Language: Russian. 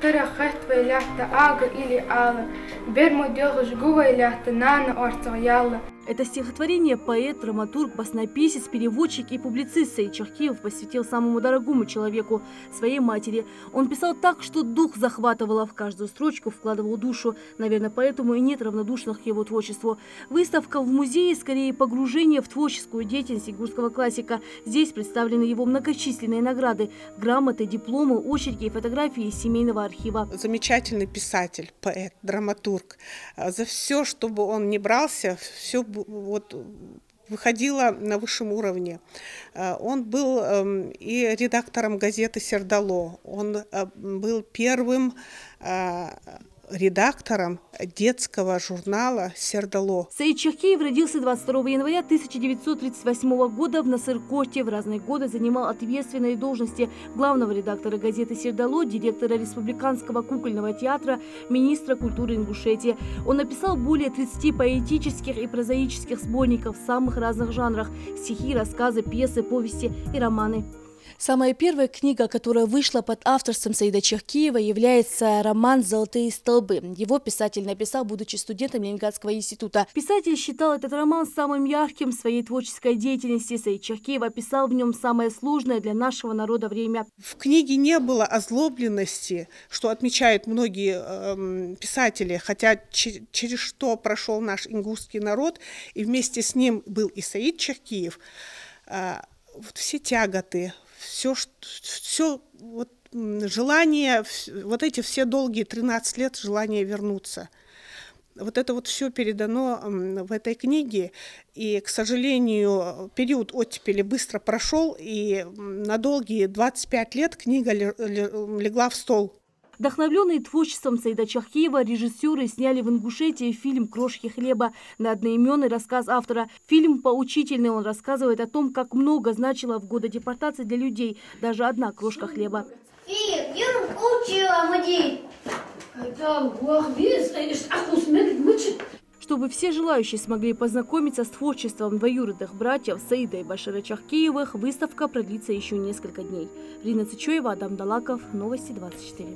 тыра хэтвэ ляхта ага или ала. Бермо дёгыш гува ляхта нана орцояла. Это стихотворение поэт, драматург, баснописец, переводчик и публицист Саид Чахкиев посвятил самому дорогому человеку, своей матери. Он писал так, что дух захватывало, в каждую строчку вкладывал душу. Наверное, поэтому и нет равнодушных к его творчеству. Выставка в музее скорее погружение в творческую деятельность ингушского классика. Здесь представлены его многочисленные награды, грамоты, дипломы, очерки и фотографии из семейного архива. Замечательный писатель, поэт, драматург. За все, чтобы он не брался, все вот выходило на высшем уровне. Он был и редактором газеты «Сердало», он был первым редактором детского журнала «Сердало». Саид Чахкиев родился 22 января 1938 года в Насыркоте. В разные годы занимал ответственные должности главного редактора газеты «Сердало», директора Республиканского кукольного театра, министра культуры Ингушетии. Он написал более 30 поэтических и прозаических сборников в самых разных жанрах – стихи, рассказы, пьесы, повести и романы. Самая первая книга, которая вышла под авторством Саида Чахкиева, является роман «Золотые столбы». Его писатель написал, будучи студентом Ленинградского института. Писатель считал этот роман самым ярким в своей творческой деятельности. Саид Чахкиев описал в нем самое сложное для нашего народа время. В книге не было озлобленности, что отмечают многие писатели, хотя через что прошел наш ингушский народ, и вместе с ним был и Саид Чахкиев. Вот все тяготы, все вот, желание, вот эти все долгие 13 лет желания вернуться. Вот это вот все передано в этой книге. И, к сожалению, период оттепели быстро прошел, и на долгие 25 лет книга легла в стол. Вдохновленные творчеством Саида Чахкиева, режиссеры сняли в Ингушетии фильм «Крошки хлеба» на одноименный рассказ автора. Фильм поучительный, он рассказывает о том, как много значила в годы депортации для людей даже одна крошка хлеба. Чтобы все желающие смогли познакомиться с творчеством двоюродных братьев Саида и Башира Чахкиевых, выставка продлится еще несколько дней. Рина Цичоева, Адам Далаков, Новости 24.